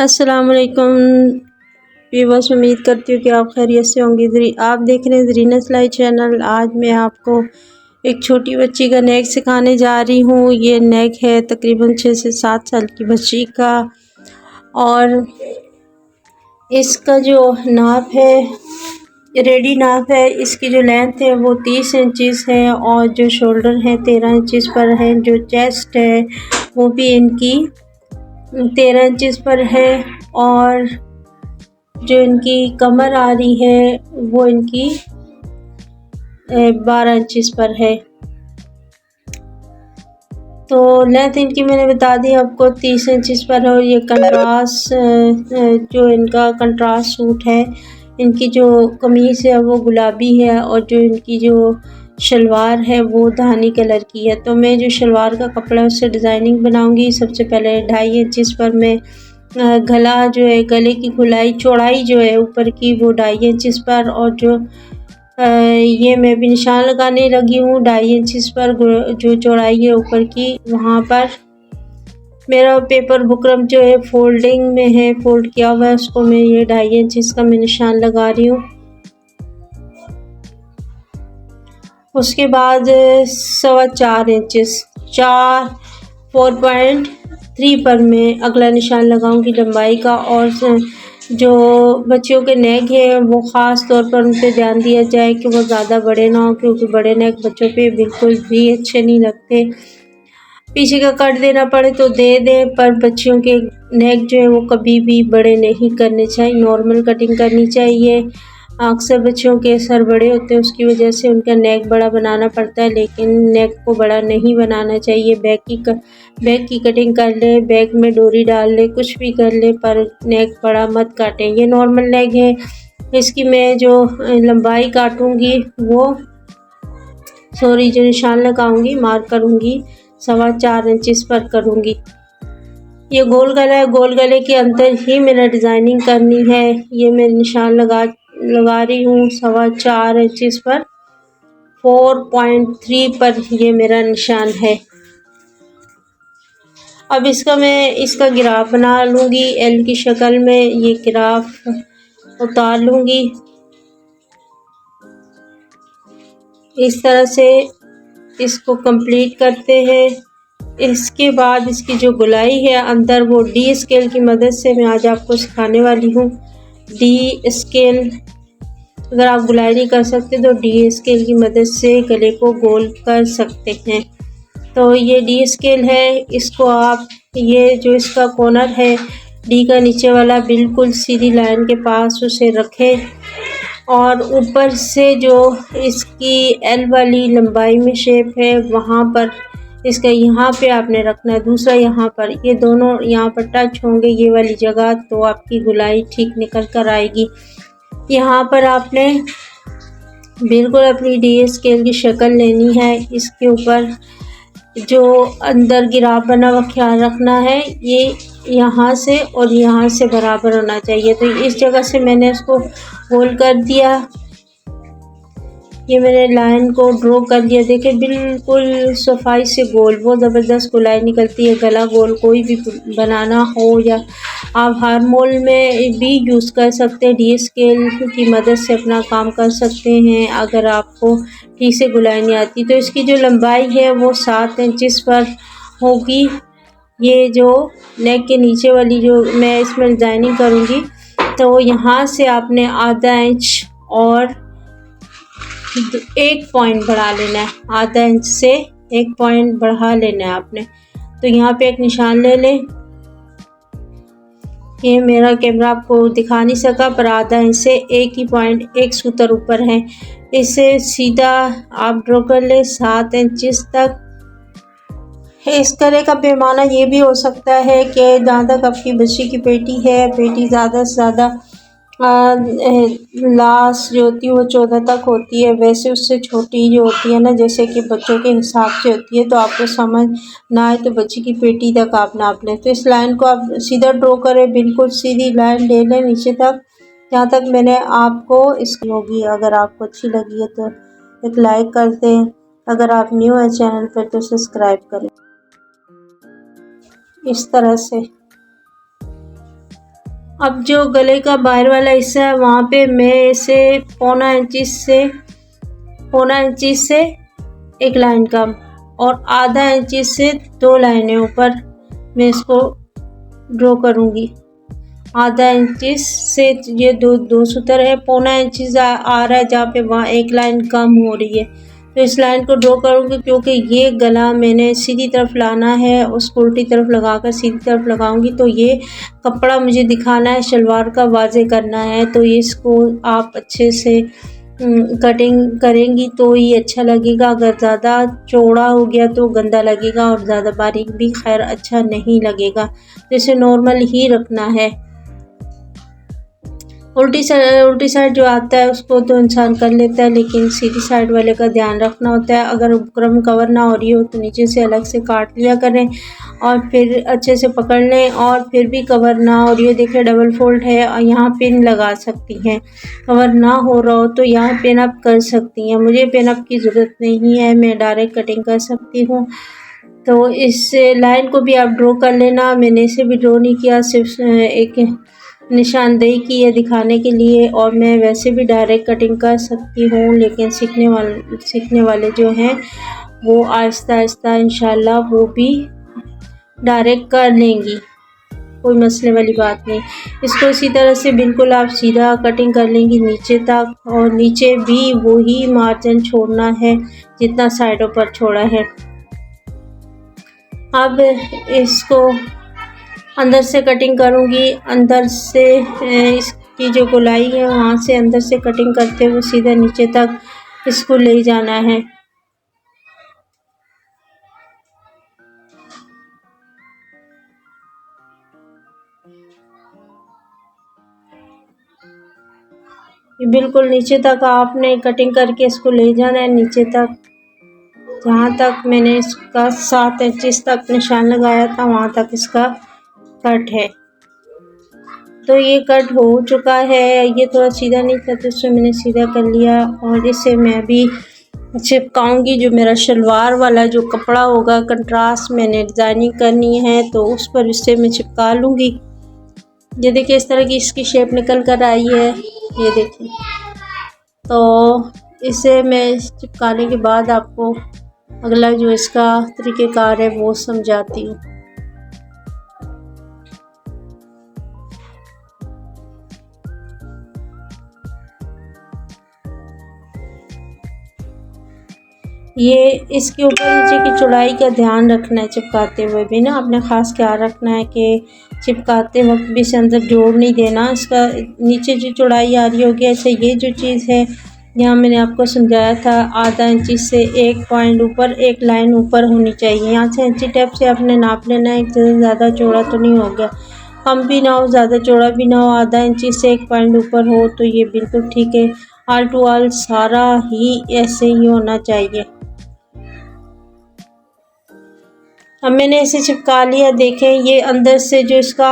अस्सलाम वालेकुम व्यूअर्स, उम्मीद करती हूँ कि आप खैरियत से होंगे। आप देख रहे हैं ज़रीना सिलाई चैनल। आज मैं आपको एक छोटी बच्ची का नेक सिखाने जा रही हूँ। ये नेक है तकरीबन 6 से 7 साल की बच्ची का, और इसका जो नाप है, रेडी नाप है, इसकी जो लेंथ है वो 30 इंचज़ है, और जो शोल्डर है 13 इंचज़ पर है। जो चेस्ट है वो भी इनकी 13 इंचज़ पर है, और जो इनकी कमर आ रही है वो इनकी 12 इंचज़ पर है। तो लेंथ इनकी मैंने बता दी आपको 30 इंचज़ पर है। और ये कंट्रास्ट जो इनका कंट्रास्ट सूट है, इनकी जो कमीज़ है वो गुलाबी है, और जो इनकी जो शलवार है वो धानी कलर की है। तो मैं जो शलवार का कपड़ा है उससे डिज़ाइनिंग बनाऊंगी। सबसे पहले 2.5 इंचज़ पर मैं गला जो है, गले की खुलाई चौड़ाई जो है ऊपर की वो 2.5 इंचज़ पर, और जो ये मैं भी निशान लगाने लगी हूँ 2.5 इंचज़ पर। जो चौड़ाई है ऊपर की, वहाँ पर मेरा पेपर बुकरम जो है फोल्डिंग में है, फोल्ड किया हुआ है, उसको मैं ये 2.5 इंचज़ का मैं निशान लगा रही हूँ। उसके बाद 4.25 इंचज़ 4.3 पर मैं अगला निशान लगाऊंगी लंबाई का। और जो बच्चियों के नेक है वो ख़ास तौर पर उन पे ध्यान दिया जाए कि वो ज़्यादा बड़े ना हो, क्योंकि बड़े नेक बच्चों पे बिल्कुल भी अच्छे नहीं लगते। पीछे का कट देना पड़े तो दे दें, पर बच्चियों के नेक जो है वो कभी भी बड़े नहीं करने चाहिए, नॉर्मल कटिंग करनी चाहिए। अक्सर बच्चों के सर बड़े होते हैं, उसकी वजह से उनका नेक बड़ा बनाना पड़ता है, लेकिन नेक को बड़ा नहीं बनाना चाहिए। बैक की कटिंग कर ले, बैक में डोरी डाल ले, कुछ भी कर ले, पर नेक बड़ा मत काटें। ये नॉर्मल नेक है, इसकी मैं जो लंबाई काटूंगी वो जो निशान लगाऊंगी, मार्क करूंगी 4.25 इंचज़ पर करूंगी। ये गोल गला है, गोल गले के अंदर ही मैंने डिज़ाइनिंग करनी है। ये मैं निशान लगा रही हूँ 4.25 इंचज़ पर। 4.3 पर ये मेरा निशान है। अब इसका गिराफ बना लूँगी एल की शक्ल में। ये गिराफ उतार लूँगी इस तरह से। इसको कंप्लीट करते हैं। इसके बाद इसकी जो गुलाई है अंदर, वो डी स्केल की मदद से मैं आज आपको सिखाने वाली हूँ। डी स्केल, अगर आप गुलाई नहीं कर सकते तो डी स्केल की मदद से गले को गोल कर सकते हैं। तो ये डी स्केल है, इसको आप, ये जो इसका कॉर्नर है डी का नीचे वाला, बिल्कुल सीधी लाइन के पास उसे रखें, और ऊपर से जो इसकी एल वाली लंबाई में शेप है वहाँ पर इसका यहाँ पे आपने रखना है, दूसरा यहाँ पर, ये दोनों यहाँ पर टच होंगे ये वाली जगह, तो आपकी गुलाई ठीक निकल कर आएगी। यहाँ पर आपने बिल्कुल अपनी डी स्केल की शक्ल लेनी है। इसके ऊपर जो अंदर गिराव बना हुआ ख्याल रखना है, ये यहाँ से और यहाँ से बराबर होना चाहिए। तो इस जगह से मैंने इसको गोल कर दिया। ये मैंने लाइन को ड्रॉ कर दिया। देखिए बिल्कुल सफाई से गोल, वो ज़बरदस्त गुलाई निकलती है। गला गोल कोई भी बनाना हो, या आप हारमोल में भी यूज़ कर सकते हैं, डी स्केल की मदद से अपना काम कर सकते हैं अगर आपको ठीक से गुलाई नहीं आती। तो इसकी जो लंबाई है वो 7 इंचज़ पर होगी। ये जो नेक के नीचे वाली जो मैं इसमें डिज़ाइनिंग करूँगी, तो यहाँ से आपने आधा इंच और 1 पॉइंट बढ़ा लेना है। आधा इंच से 1 पॉइंट बढ़ा लेना है आपने। तो यहाँ पे एक निशान ले लें। ये मेरा कैमरा आपको दिखा नहीं सका, पर आधा इंच से 1 ही पॉइंट, 1 सूतर ऊपर है, इसे सीधा आप ड्रॉ कर ले 7 इंचज़ तक। इस तरह का पैमाना ये भी हो सकता है कि जहाँ तक आपकी बच्ची की पेटी है, पेटी ज़्यादा से ज़्यादा लास्ट जो होती है वो 14 तक होती है, वैसे उससे छोटी जो होती है ना, जैसे कि बच्चों के हिसाब से होती है, तो आपको समझ ना आए तो बच्ची की पेटी तक आप नाप लें। तो इस लाइन को आप सीधा ड्रॉ करें, बिल्कुल सीधी लाइन ले लें नीचे तक, जहाँ तक मैंने आपको इसकी होगी। अगर आपको अच्छी लगी है तो एक लाइक कर दें, अगर आप न्यू है चैनल पर तो सब्सक्राइब करें। इस तरह से अब जो गले का बाहर वाला हिस्सा है वहाँ पे मैं इसे पौना इंची से एक लाइन कम और आधा इंची से 2 लाइनें ऊपर मैं इसको ड्रॉ करूँगी। आधा इंची से ये दो सूत्र है, पौना इंची आ रहा है जहाँ पे वहाँ एक लाइन कम हो रही है, तो इस लाइन को ड्रॉ करूँगी क्योंकि ये गला मैंने सीधी तरफ लाना है, उसको उल्टी तरफ लगाकर सीधी तरफ लगाऊंगी तो ये कपड़ा मुझे दिखाना है, शलवार का वाज़े करना है। तो इसको आप अच्छे से कटिंग करेंगी तो ये अच्छा लगेगा। अगर ज़्यादा चौड़ा हो गया तो गंदा लगेगा और ज़्यादा बारीक भी खैर अच्छा नहीं लगेगा, तो इसे नॉर्मल ही रखना है। उल्टी साइड जो आता है उसको तो इंसान कर लेता है, लेकिन सीधी साइड वाले का ध्यान रखना होता है। अगर बुकरम कवर ना हो रही हो तो नीचे से अलग से काट लिया करें और फिर अच्छे से पकड़ लें, और फिर भी कवर ना हो रही हो, देखिए डबल फोल्ड है और यहाँ पिन लगा सकती हैं। कवर ना हो रहा हो तो यहाँ पिन अप कर सकती हैं, मुझे पिन अप की ज़रूरत नहीं है, मैं डायरेक्ट कटिंग कर सकती हूँ। तो इस लाइन को भी आप ड्रॉ कर लेना, मैंने इसे भी ड्रॉ नहीं किया, सिर्फ एक निशानदेही की है दिखाने के लिए, और मैं वैसे भी डायरेक्ट कटिंग कर सकती हूँ, लेकिन सीखने वाले जो हैं वो आहिस्ता आहिस्ता इंशाल्लाह वो भी डायरेक्ट कर लेंगी, कोई मसले वाली बात नहीं। इसको इसी तरह से बिल्कुल आप सीधा कटिंग कर लेंगी नीचे तक, और नीचे भी वही मार्जिन छोड़ना है जितना साइडों पर छोड़ा है। अब इसको अंदर से कटिंग करूँगी, अंदर से इसकी जो गोलाई है वहाँ से अंदर से कटिंग करते हुए सीधा नीचे तक इसको ले जाना है। ये बिल्कुल नीचे तक आपने कटिंग करके इसको ले जाना है, नीचे तक जहाँ तक मैंने इसका 7 इंच तक निशान लगाया था वहाँ तक इसका कट है। तो ये कट हो चुका है, ये थोड़ा सीधा नहीं था तो इसमें मैंने सीधा कर लिया, और इसे मैं अभी चिपकाऊंगी। जो मेरा शलवार वाला जो कपड़ा होगा कंट्रास्ट मैंने डिज़ाइनिंग करनी है तो उस पर इससे मैं चिपका लूँगी। ये देखिए इस तरह की इसकी शेप निकल कर आई है, ये देखिए। तो इसे मैं चिपकाने के बाद आपको अगला जो इसका तरीक़ेकार है वो समझाती हूँ। ये इसके ऊपर नीचे की चौड़ाई का ध्यान रखना है, चिपकाते हुए भी ना आपने ख़ास ख्याल रखना है कि चिपकाते वक्त भी इसे अंदर जोड़ नहीं देना। इसका नीचे जो चौड़ाई आ रही होगी, ऐसे ये जो चीज़ है यहाँ मैंने आपको समझाया था, आधा इंची से 1 पॉइंट ऊपर एक लाइन ऊपर होनी चाहिए। यहाँ से इंची टेप से आपने नाप लेना है, ज़्यादा चौड़ा तो नहीं हो गया, कम भी ना हो ज़्यादा चौड़ा भी ना हो, आधा इंची से 1 पॉइंट ऊपर हो तो ये बिल्कुल ठीक है। आल टू आल सारा ही ऐसे ही होना चाहिए। अब मैंने इसे चिपका लिया, देखें ये अंदर से जो इसका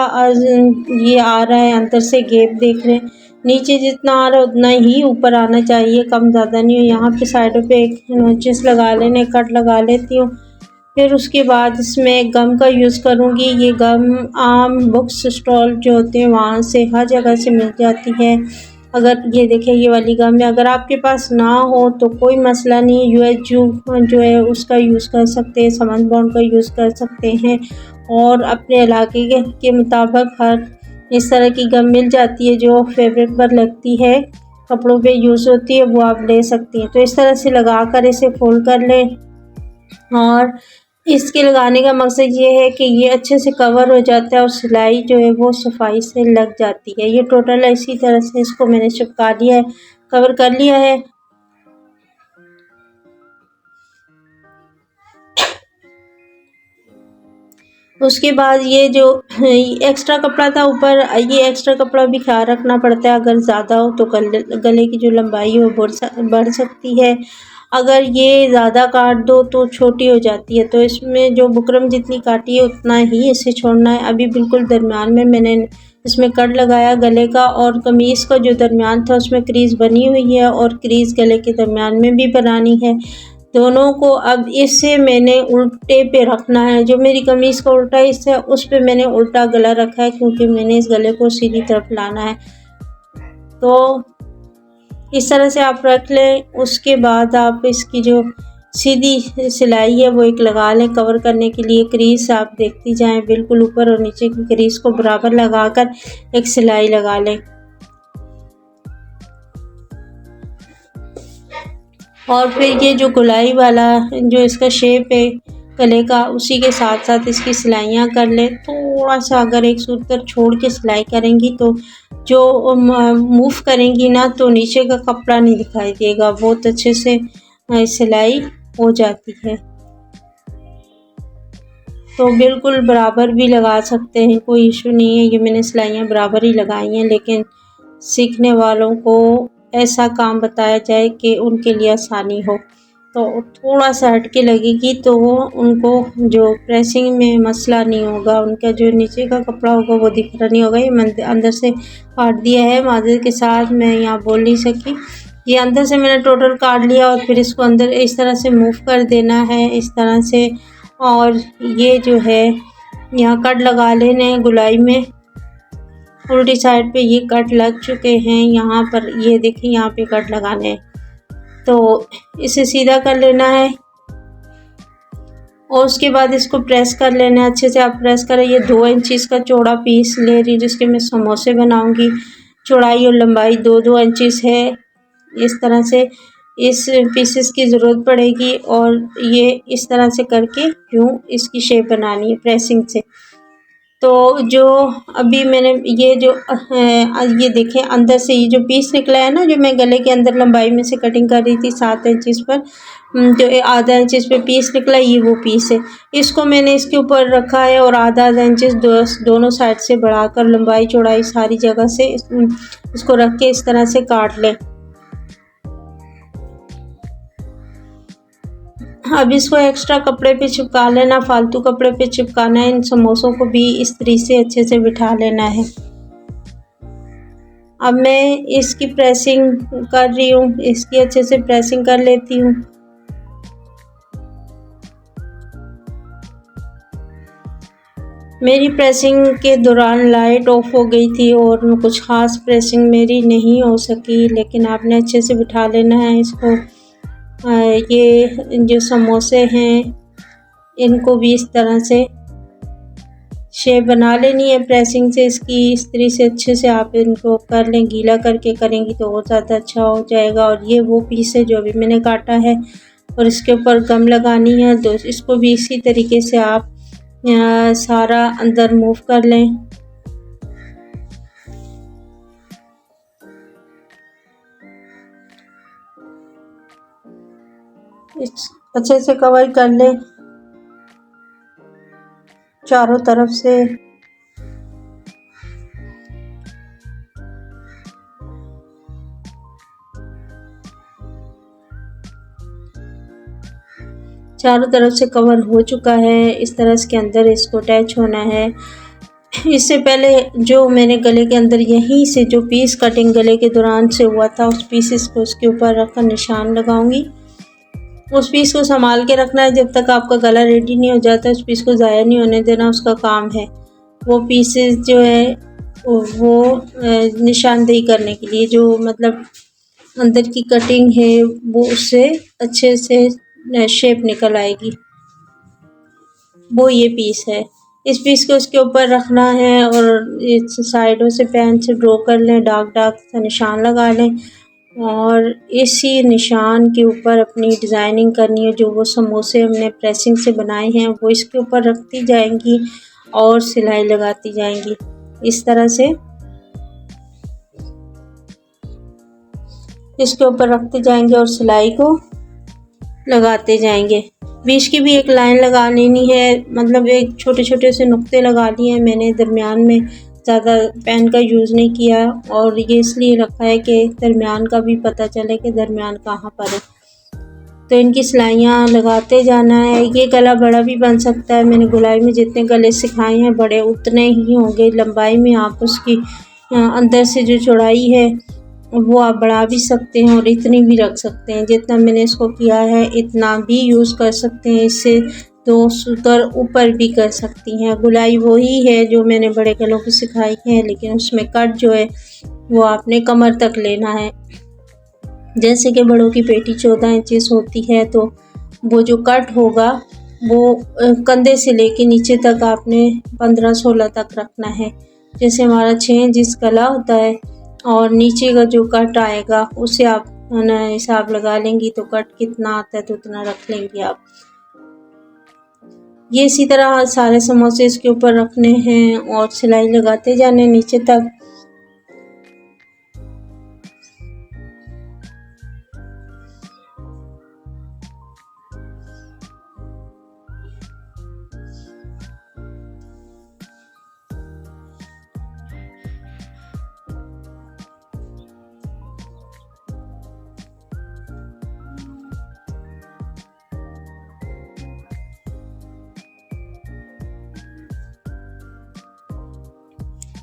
ये आ रहा है, अंदर से गैप देख रहे हैं, नीचे जितना आ रहा है उतना ही ऊपर आना चाहिए, कम ज़्यादा नहीं हो। यहाँ पे साइडों पे एक नोचेस लगा लेने, कट लगा लेती हूँ। फिर उसके बाद इसमें गम का यूज़ करूँगी। ये गम आम बुक्स स्टॉल जो होते हैं वहाँ से हर जगह से मिल जाती है। अगर ये देखें ये वाली गम है, अगर आपके पास ना हो तो कोई मसला नहीं, UHU जो है उसका यूज़ कर सकते हैं, समन बॉन्ड का यूज़ कर सकते हैं, और अपने इलाके के मुताबिक हर इस तरह की गम मिल जाती है जो फैब्रिक पर लगती है, कपड़ों पे यूज़ होती है, वो आप ले सकती हैं। तो इस तरह से लगा कर इसे फोल्ड कर लें, और इसके लगाने का मकसद ये है कि ये अच्छे से कवर हो जाता है और सिलाई जो है वो सफाई से लग जाती है। ये टोटल इसी तरह से इसको मैंने चिपका लिया है, कवर कर लिया है। उसके बाद ये जो एक्स्ट्रा कपड़ा था ऊपर, ये एक्स्ट्रा कपड़ा भी ख्याल रखना पड़ता है, अगर ज़्यादा हो तो गले की जो लंबाई है वो बढ़ सकती है, अगर ये ज़्यादा काट दो तो छोटी हो जाती है। तो इसमें जो बुकरम जितनी काटी है उतना ही इसे छोड़ना है। अभी बिल्कुल दरमियान में मैंने इसमें कट लगाया गले का, और कमीज़ का जो दरमियान था उसमें क्रीज़ बनी हुई है, और क्रीज़ गले के दरमियान में भी बनानी है। दोनों को अब इससे मैंने उल्टे पे रखना है। जो मेरी कमीज़ का उल्टा हिस्सा है उस पे मैंने उल्टा गला रखा है, क्योंकि मैंने इस गले को सीधी तरफ लाना है। तो इस तरह से आप रख लें। उसके बाद आप इसकी जो सीधी सिलाई है वो एक लगा लें कवर करने के लिए। क्रीज आप देखती जाएं, बिल्कुल ऊपर और नीचे की क्रीज को बराबर लगाकर एक सिलाई लगा लें। और फिर ये जो गोलाई वाला जो इसका शेप है गले का, उसी के साथ साथ इसकी सिलाइयाँ कर लें। थोड़ा सा अगर एक सूत पर छोड़ के सिलाई करेंगी तो जो मूव करेंगी ना तो नीचे का कपड़ा नहीं दिखाई देगा, बहुत अच्छे से सिलाई हो जाती है। तो बिल्कुल बराबर भी लगा सकते हैं, कोई इशू नहीं है। ये मैंने सिलाइयाँ बराबर ही लगाई हैं, लेकिन सीखने वालों को ऐसा काम बताया जाए कि उनके लिए आसानी हो। तो थोड़ा सा हटके लगेगी तो वो उनको जो प्रेसिंग में मसला नहीं होगा, उनका जो नीचे का कपड़ा होगा वो दिख रहा नहीं होगा। ये मैंने अंदर से काट दिया है मार्जिन के साथ, मैं यहाँ बोल नहीं सकी। ये अंदर से मैंने टोटल काट लिया और फिर इसको अंदर इस तरह से मूव कर देना है, इस तरह से। और ये जो है यहाँ कट लगा लेने गुलाई में, उल्टी साइड पे ये कट लग चुके हैं। यहाँ पर ये देखिए, यहाँ पे कट लगाने हैं, तो इसे सीधा कर लेना है। और उसके बाद इसको प्रेस कर लेना है अच्छे से। आप प्रेस करें। ये 2 इंच का चौड़ा पीस ले रही हूँ जिसके मैं समोसे बनाऊंगी। चौड़ाई और लंबाई 2-2 इंच है। इस तरह से इस पीसेस की ज़रूरत पड़ेगी और ये इस तरह से करके यूँ इसकी शेप बनानी है प्रेसिंग से। तो जो अभी मैंने ये जो ये देखें अंदर से ये जो पीस निकला है ना, जो मैं गले के अंदर लंबाई में से कटिंग कर रही थी 7 इंच पर, जो आधा इंच पे पीस निकला, ये वो पीस है। इसको मैंने इसके ऊपर रखा है और आधा इंच दोनों साइड से बढ़ाकर लंबाई चौड़ाई सारी जगह से इसको रख के इस तरह से काट लें। अब इसको एक्स्ट्रा कपड़े पे चिपका लेना, फालतू कपड़े पे चिपकाना है। इन समोसों को भी इस तरीके से अच्छे से बिठा लेना है। अब मैं इसकी प्रेसिंग कर रही हूँ, इसकी अच्छे से प्रेसिंग कर लेती हूँ। मेरी प्रेसिंग के दौरान लाइट ऑफ हो गई थी और कुछ ख़ास प्रेसिंग मेरी नहीं हो सकी, लेकिन आपने अच्छे से बिठा लेना है इसको। ये जो समोसे हैं इनको भी इस तरह से शेप बना लेनी है प्रेसिंग से इसकी। इस तरह से अच्छे से आप इनको कर लें, गीला करके करेंगी तो और ज़्यादा अच्छा हो जाएगा। और ये वो पीस है जो अभी मैंने काटा है और इसके ऊपर गम लगानी है, तो इसको भी इसी तरीके से आप सारा अंदर मूव कर लें। अच्छे से कवर कर लें चारों तरफ से। चारों तरफ से कवर हो चुका है। इस तरह इसके अंदर इसको अटैच होना है। इससे पहले जो मैंने गले के अंदर यहीं से जो पीस कटिंग गले के दौरान से हुआ था, उस पीसेस को इसके ऊपर रखकर निशान लगाऊंगी। उस पीस को संभाल के रखना है जब तक आपका गला रेडी नहीं हो जाता। उस पीस को ज़ाया नहीं होने देना, उसका काम है। वो पीसेस जो है वो निशानदेही करने के लिए, जो मतलब अंदर की कटिंग है वो उससे अच्छे से शेप निकल आएगी, वो ये पीस है। इस पीस को उसके ऊपर रखना है और इस साइडों से पेन से ड्रॉ कर लें, डार्क डार्क सा निशान लगा लें और इसी निशान के ऊपर अपनी डिज़ाइनिंग करनी है। जो वो समोसे हमने प्रेसिंग से बनाए हैं वो इसके ऊपर रखती जाएंगी और सिलाई लगाती जाएंगी। इस तरह से इसके ऊपर रखते जाएंगे और सिलाई को लगाते जाएंगे। बीच की भी एक लाइन लगा लेनी है, मतलब एक छोटे छोटे से नुक्ते लगा लिए हैं मैंने दरमियान में। ज़्यादा पेन का यूज़ नहीं किया और ये इसलिए रखा है कि दरमियान का भी पता चले कि दरमियान कहाँ पर है। तो इनकी सिलाइयाँ लगाते जाना है। ये गला बड़ा भी बन सकता है। मैंने गुलाई में जितने गले सिखाए हैं बड़े उतने ही होंगे लंबाई में। आप उसकी अंदर से जो चौड़ाई है वो आप बढ़ा भी सकते हैं और इतनी भी रख सकते हैं। जितना मैंने इसको किया है इतना भी यूज़ कर सकते हैं। इससे 2 स्तर ऊपर भी कर सकती हैं। गुलाई वही है जो मैंने बड़े गलों की सिखाई है, लेकिन उसमें कट जो है वो आपने कमर तक लेना है। जैसे कि बड़ों की पेटी 14 इंचेस होती है, तो वो जो कट होगा वो कंधे से लेके नीचे तक आपने 15-16 तक रखना है। जैसे हमारा 6 इंच गला होता है और नीचे का जो कट आएगा उसे आप ना हिसाब लगा लेंगी, तो कट कितना आता है तो उतना रख लेंगी आप। ये इसी तरह सारे समोसे इसके ऊपर रखने हैं और सिलाई लगाते जाने नीचे तक।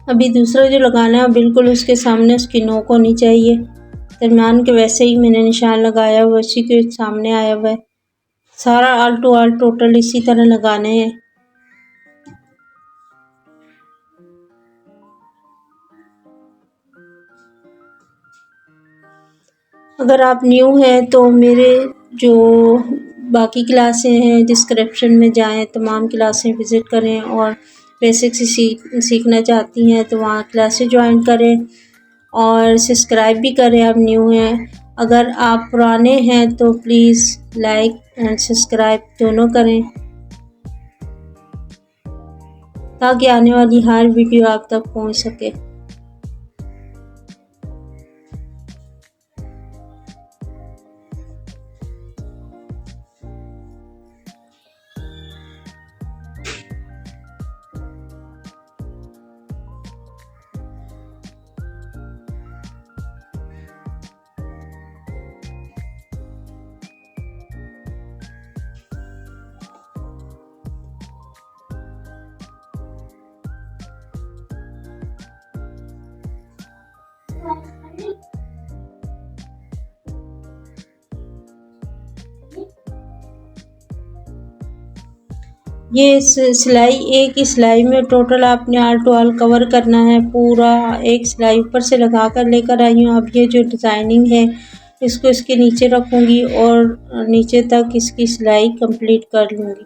अभी दूसरा जो लगाना है बिल्कुल उसके सामने उसकी नोक होनी चाहिए। दरम्यान के वैसे ही मैंने निशान लगाया हुआ उसी के सामने आया हुआ है। सारा आल टू आल टोटल इसी तरह लगाने हैं। अगर आप न्यू हैं तो मेरे जो बाकी क्लासें हैं डिस्क्रिप्शन में जाएं, तमाम क्लासें विज़िट करें और बेसिक से सीखना चाहती हैं तो वहाँ क्लासें ज्वाइन करें और सब्सक्राइब भी करें। आप न्यू हैं, अगर आप पुराने हैं तो प्लीज़ लाइक एंड सब्सक्राइब दोनों करें ताकि आने वाली हर वीडियो आप तक पहुँच सके। ये सिलाई एक ही सिलाई में टोटल आपने आल टू आल कवर करना है। पूरा एक सिलाई ऊपर से लगा कर लेकर आई हूँ। अब ये जो डिज़ाइनिंग है इसको इसके नीचे रखूँगी और नीचे तक इसकी सिलाई कंप्लीट कर लूँगी।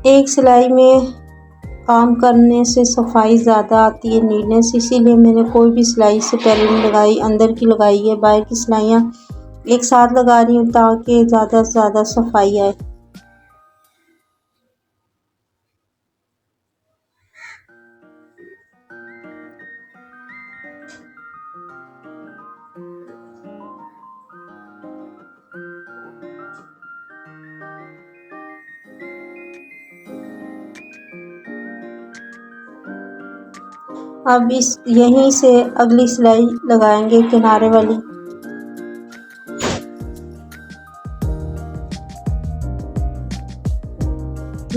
एक सिलाई में काम करने से सफाई ज़्यादा आती है, नीटनेस, इसीलिए मैंने कोई भी सिलाई से पहले नहीं लगाई, अंदर की लगाई है। बाहर की सिलाइयाँ एक साथ लगा रही हूँ ताकि ज़्यादा से ज़्यादा सफाई आए। अब इस यहीं से अगली सिलाई लगाएंगे किनारे वाली।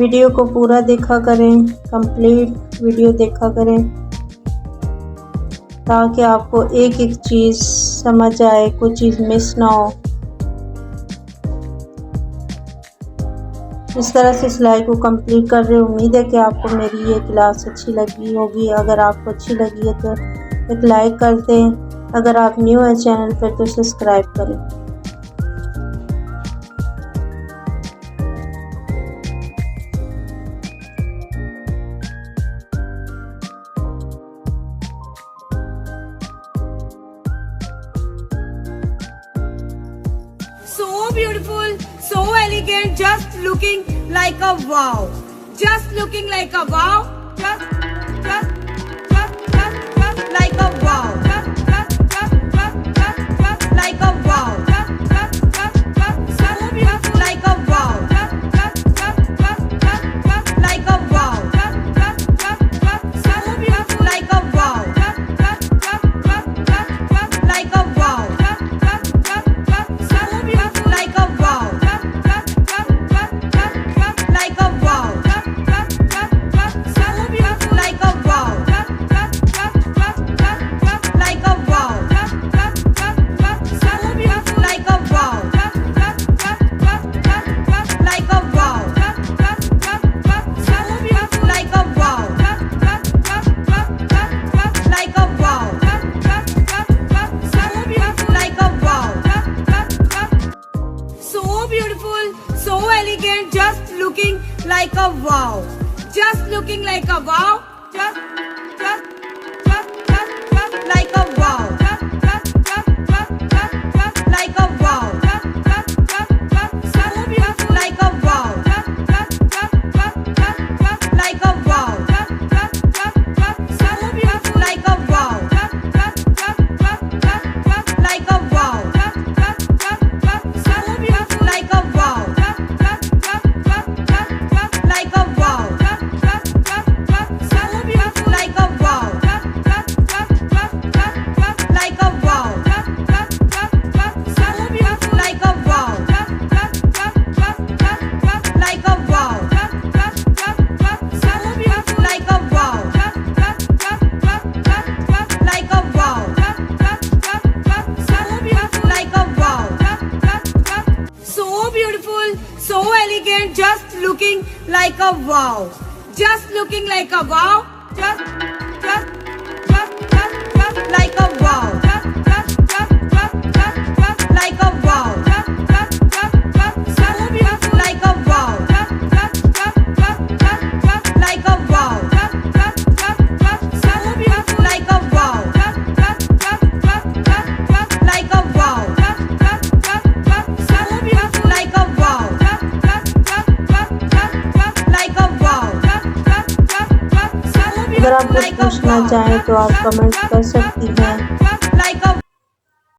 वीडियो को पूरा देखा करें, कंप्लीट वीडियो देखा करें ताकि आपको एक एक चीज़ समझ आए, कोई चीज़ मिस ना हो। इस तरह से सिलाई को कंप्लीट कर रहे। उम्मीद है कि आपको मेरी ये क्लास अच्छी लगी होगी। अगर आपको अच्छी लगी है तो एक लाइक कर दें। अगर आप न्यू है चैनल पर तो सब्सक्राइब करें। So beautiful, so elegant, just looking like a wow. Just looking like a wow. Just like a wow. Just like a wow. Just looking like a wow. Just like a wow. Just like a wow. So beautiful. Like a wow. Like a wow. So beautiful. Like a wow. Like a wow. So beautiful. Like a wow. Like a wow. So beautiful. Like a wow. Like a wow. So beautiful. Like a wow. Like a wow. So beautiful. Like a wow. Like a wow. So beautiful. Like a wow. So beautiful, so elegant, just looking like a wow. Just looking like a wow. Just like a wow. Like a wow. So beautiful. Like a wow. Like a wow. So beautiful. Like a wow. Like a wow. So beautiful. Like a wow. Like a wow. अगर आप कुछ पूछना चाहें तो आप comment कर सकती हैं। Like a